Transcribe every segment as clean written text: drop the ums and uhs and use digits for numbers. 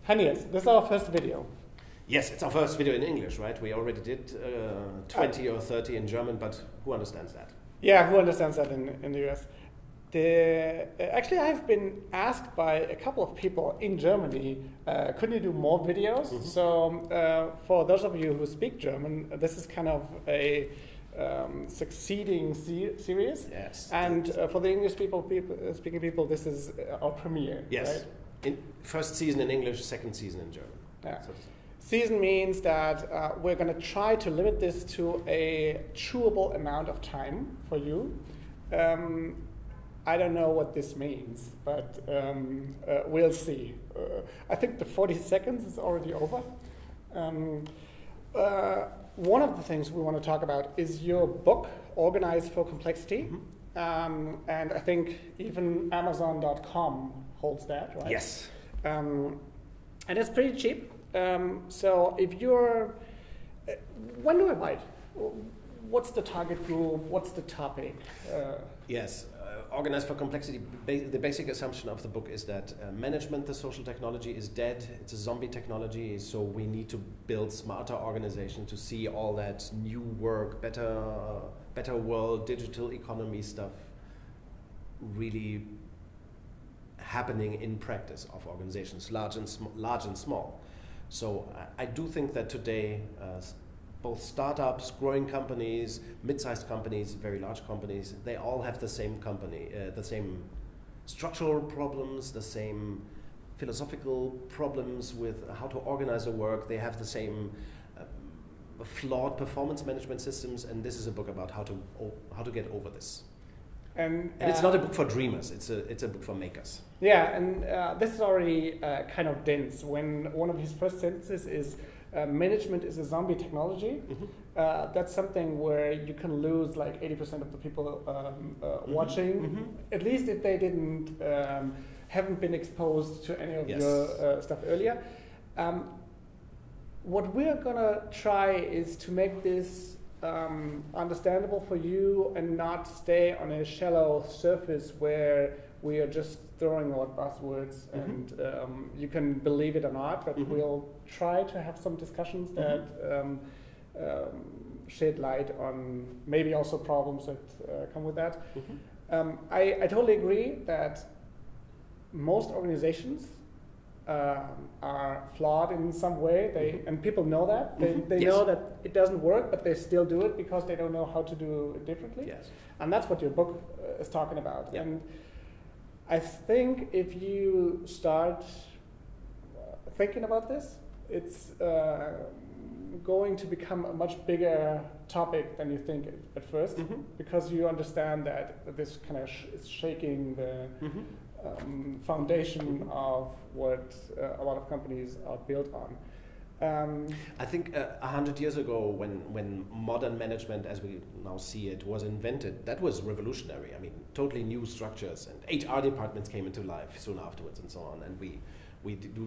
Hi Niels, this is our first video. Yes, it's our first video in English, right? We already did 20 or 30 in German, but who understands that? Yeah, who understands that in the US? Actually, I've been asked by a couple of people in Germany, couldn't you do more videos? Mm-hmm. So for those of you who speak German, this is kind of a succeeding series. Yes. And for the English speaking people, this is our premiere. Yes. Right? First season in English, second season in German. Yeah. So season means that we're going to try to limit this to a chewable amount of time for you. I don't know what this means, but we'll see. I think the 40 seconds is already over. One of the things we want to talk about is your book, Organize for Complexity. Mm-hmm. And I think even Amazon.com holds that, right? Yes. And it's pretty cheap. So if you're, when do I buy it? What's the target group? What's the topic? Yes, Organize for Complexity, the basic assumption of the book is that management, the social technology, is dead. It's a zombie technology, so we need to build smarter organization to see all that new work, better world, digital economy stuff really happening in practice of organizations, large and small. So I do think that today both startups, growing companies, mid-sized companies, very large companies, they all have the same the same structural problems, the same philosophical problems with how to organize their work. They have the same flawed performance management systems, and this is a book about how to get over this. And it's not a book for dreamers, it's a book for makers. Yeah, and this is already kind of dense. When one of his first sentences is, management is a zombie technology. Mm-hmm. That's something where you can lose like 80% of the people watching, mm-hmm. At least if they haven't been exposed to any of your stuff earlier. What we're gonna try is to make this understandable for you and not stay on a shallow surface where we are just throwing out buzzwords, mm-hmm. and you can believe it or not, but mm-hmm. we'll try to have some discussions that shed light on maybe also problems that come with that. Mm-hmm. I totally agree that most organizations are flawed in some way. And people know that. They yes. know that it doesn't work, but they still do it because they don't know how to do it differently. Yes. And that's what your book is talking about. Yep. And I think if you start thinking about this, it's going to become a much bigger topic than you think at first, mm-hmm. because you understand that this kind of is shaking the mm-hmm. Foundation of what a lot of companies are built on. I think 100 years ago, when modern management, as we now see it, was invented, that was revolutionary. I mean, totally new structures, and HR departments came into life soon afterwards, and so on. And we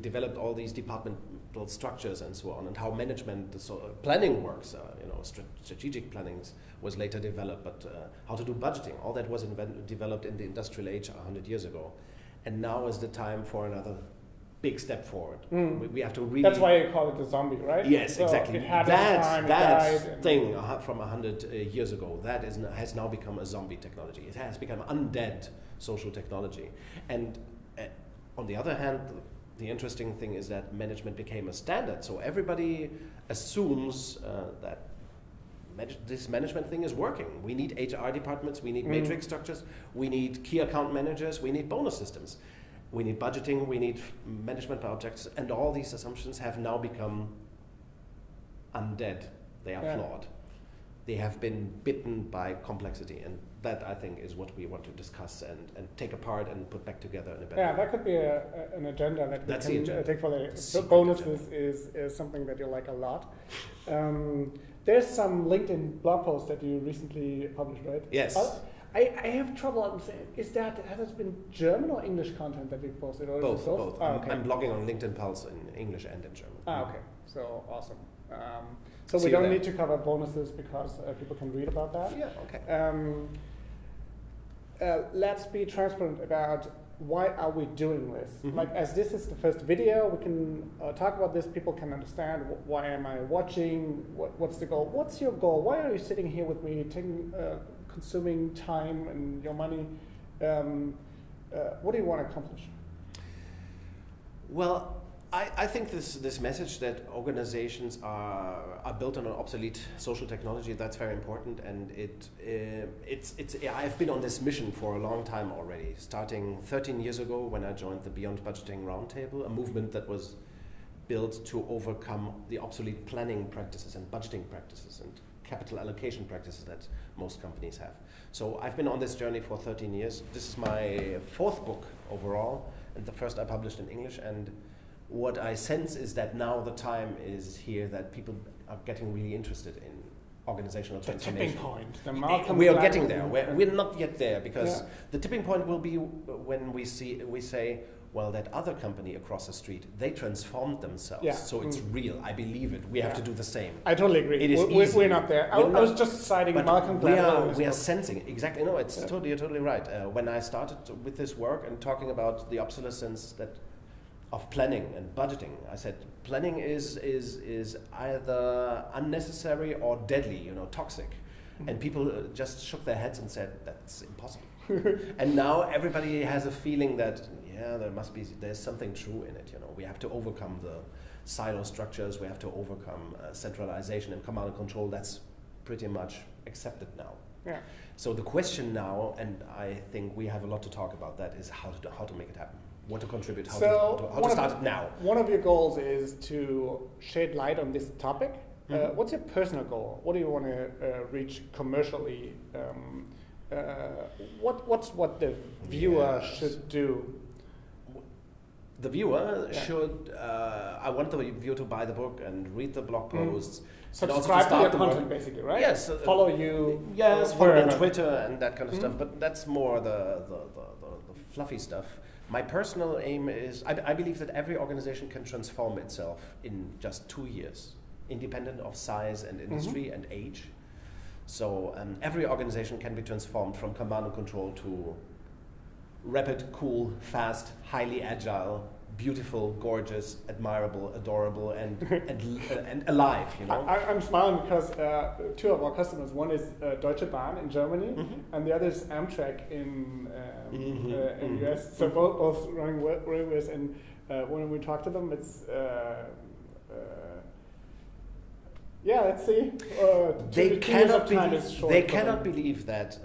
developed all these departmental structures and so on, and how management, planning works. Strategic planning was later developed, but how to do budgeting, all that was developed in the industrial age 100 years ago, and now is the time for another big step forward. We have to really. That's why you call it the zombie, right? Yes, so exactly. It had that thing from 100 years ago, that has now become a zombie technology. It has become undead social technology. And on the other hand, the interesting thing is that management became a standard. So everybody assumes that this management thing is working. We need HR departments, we need matrix structures, we need key account managers, we need bonus systems. We need budgeting, we need management by objects, and all these assumptions have now become undead. They are flawed. They have been bitten by complexity, and that, I think, is what we want to discuss and take apart and put back together in a better way. That could be an agenda that we can take for the bonuses is something that you like a lot. There's some LinkedIn blog posts that you recently published, right? Yes. I have trouble understanding. Has it been German or English content that you've posted? Or both. Both. Oh, okay. I'm blogging on LinkedIn Pulse in English and in German. Okay. So awesome. So we don't need to cover bonuses because people can read about that. Yeah. Okay. Let's be transparent about why are we doing this? Like, as this is the first video, we can talk about this. People can understand why am I watching? What's the goal? What's your goal? Why are you sitting here with me, consuming time and your money? What do you want to accomplish? Well, I think this message that organizations are built on an obsolete social technology, that's very important, and I've been on this mission for a long time already, starting 13 years ago when I joined the Beyond Budgeting Roundtable, a movement that was built to overcome the obsolete planning practices and budgeting practices and capital allocation practices that most companies have. So I've been on this journey for 13 years. This is my 4th book overall, and the first I published in English, and what I sense is that now the time is here that people are getting really interested in organizational transformation. The tipping point. The Malcolm we are getting there. We're not yet there, because the tipping point will be when we say, well, that other company across the street, they transformed themselves, so it's real. I believe it. We have to do the same. I totally agree. It is easy. We're not there. I was just citing Malcolm Gladwell. We are sensing exactly. No, it's you're totally right. When I started with this work and talking about the obsolescence of planning and budgeting, I said planning is either unnecessary or deadly, toxic, and people just shook their heads and said that's impossible. And now everybody has a feeling that there's something true in it. We have to overcome the silo structures. We have to overcome centralization and command and control. That's pretty much accepted now. Yeah. So the question now, and I think we have a lot to talk about that, is how to make it happen. What to contribute, how to start it now. One of your goals is to shed light on this topic. What's your personal goal? What do you want to reach commercially? What's what the viewer should do? The viewer should. I want the viewer to buy the book and read the blog posts. Subscribe to your content, basically, right? Yes. Follow you. Yes, follow me on Twitter and that kind of stuff. But that's more the fluffy stuff. My personal aim is, I believe that every organization can transform itself in just 2 years, independent of size and industry and age. So every organization can be transformed from command and control to rapid, cool, fast, highly agile, beautiful, gorgeous, admirable, adorable, and alive. I'm smiling because 2 of our customers, one is Deutsche Bahn in Germany, and the other is Amtrak in the US. So both running railways, and when we talk to them, it's let's see. They cannot believe that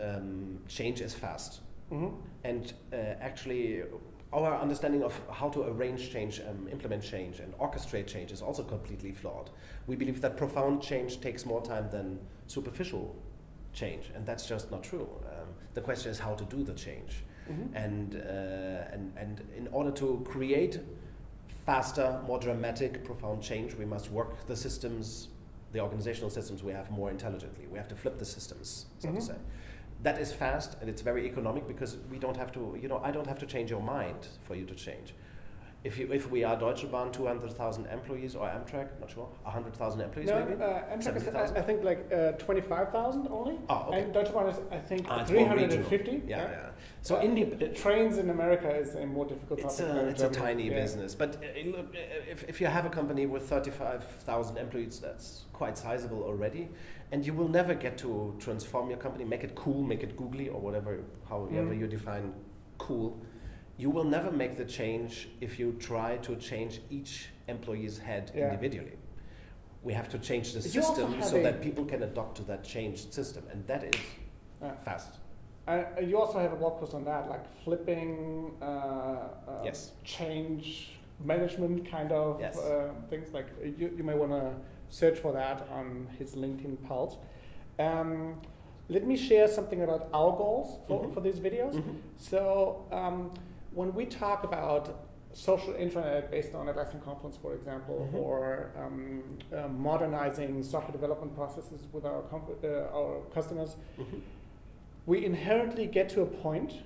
change is fast, and actually. Our understanding of how to arrange change, implement change, and orchestrate change is also completely flawed. We believe that profound change takes more time than superficial change, and that's just not true. The question is how to do the change, and in order to create faster, more dramatic, profound change, we must work the systems, the organizational systems we have more intelligently. We have to flip the systems, so to say. That is fast and it's very economic because we don't have to, I don't have to change your mind for you to change. If we are Deutsche Bahn, 200,000 employees, or Amtrak, not sure, 100,000 employees maybe? Amtrak is, I think, like 25,000 only. Oh, okay. And Deutsche Bahn is, I think, 350. Yeah. So trains in America is a more difficult topic. It's a tiny business. But look, if you have a company with 35,000 employees, that's quite sizable already. And you will never get to transform your company, make it cool, make it googly, or however you define cool. You will never make the change if you try to change each employee's head individually. We have to change the system so that people can adopt to that changed system, and that is fast. You also have a blog post on that, like flipping change management kind of things. Like you may want to search for that on his LinkedIn pulse. Let me share something about our goals for these videos. So when we talk about social intranet based on Atlassian Confluence, for example, or modernizing software development processes with our customers, we inherently get to a point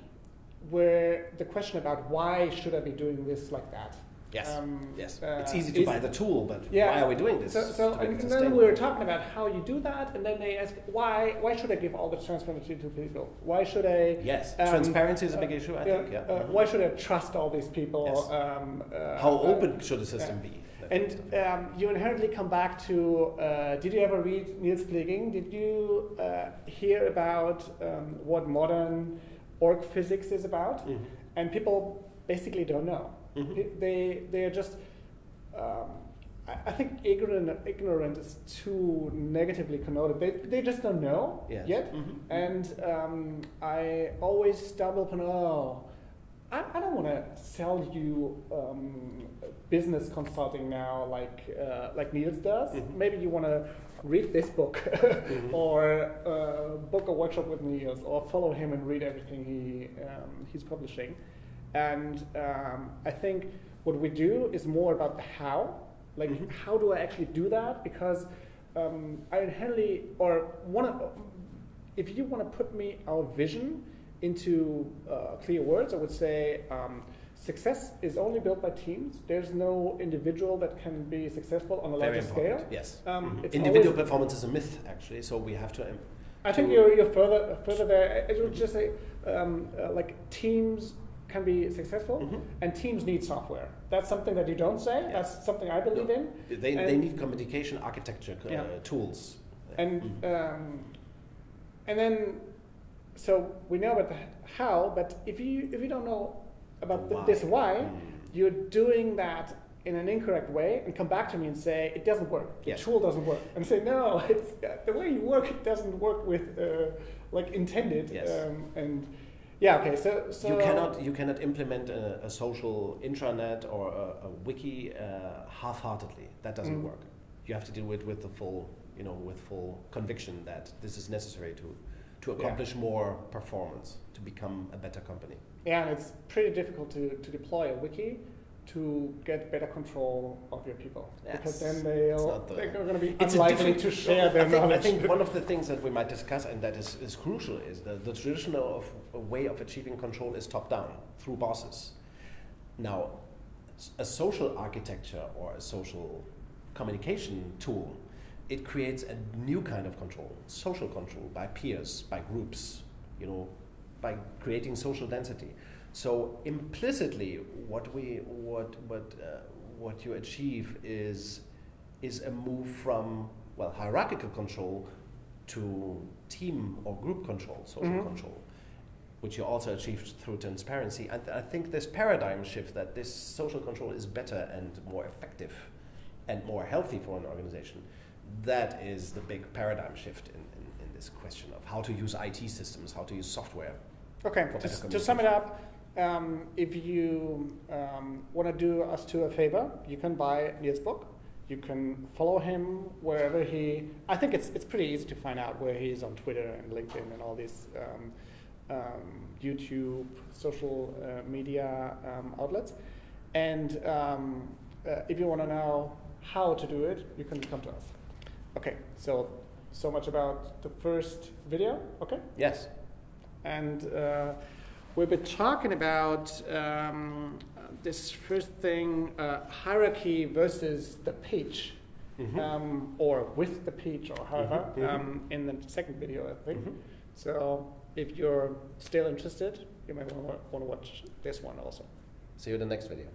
where the question about why should I be doing this like that Yes. Yes. It's easy to buy the tool, but why are we doing this? And then we were talking about how you do that, and then they ask, why should I give all the transparency to people? Why should I? Yes. Transparency is a big issue, I think. Yeah. Why should I trust all these people? Yes. How open should the system be? And you inherently come back to, did you ever read Niels Pflaeging? Did you hear about what modern org physics is about? Mm-hmm. And people basically don't know. Mm-hmm. They are just, I think ignorant is too negatively connoted. They just don't know yet. Mm-hmm. And I always stumble upon, I don't want to sell you business consulting now like Niels does. Mm-hmm. Maybe you want to read this book mm-hmm. or book a workshop with Niels or follow him and read everything he's publishing. And I think what we do is more about the how. Like, mm-hmm. how do I actually do that? Because I inherently, if you want to put our vision into clear words, I would say success is only built by teams. There's no individual that can be successful on a larger scale. Yes. Mm-hmm. Individual performance is a myth, actually, so we have to... I think you're further there. I would just say, like, teams can be successful, mm-hmm. and teams need software. That's something that you don't say. Yes. That's something I believe in. They need communication architecture tools. And mm-hmm. And then, so we know about the how, but if you don't know about this why, you're doing that in an incorrect way, and come back to me and say it doesn't work. The tool doesn't work, and say no, it's the way you work. It doesn't work with like intended. Yes. And okay. So you cannot implement a social intranet or a wiki half-heartedly. That doesn't work. You have to do it with the full, with full conviction that this is necessary to accomplish more performance, to become a better company. Yeah, and it's pretty difficult to deploy a wiki to get better control of your people. Yes. Because then they're going to be unlikely to share their knowledge. I think one of the things that we might discuss, and that is crucial, is that the traditional way of achieving control is top-down, through bosses. Now, a social architecture or a social communication tool, it creates a new kind of control, social control, by peers, by groups, by creating social density. So implicitly, what you achieve is a move from hierarchical control to team or group control, social mm-hmm. control, which you also achieved through transparency. And I think this paradigm shift that this social control is better and more effective and more healthy for an organization, that is the big paradigm shift in this question of how to use IT systems, how to use software. Okay, to sum it up, if you want to do us a favor, you can buy Niels' book. You can follow him wherever I think it's pretty easy to find out where he is on Twitter and LinkedIn and all these YouTube, social media outlets. And if you want to know how to do it, you can come to us. Okay, so much about the first video, okay? Yes. And we've been talking about this first thing, hierarchy versus the page, mm-hmm. Or with the page, or however, mm-hmm. In the second video, I think. Mm-hmm. So if you're still interested, you might want to watch this one also. See you in the next video.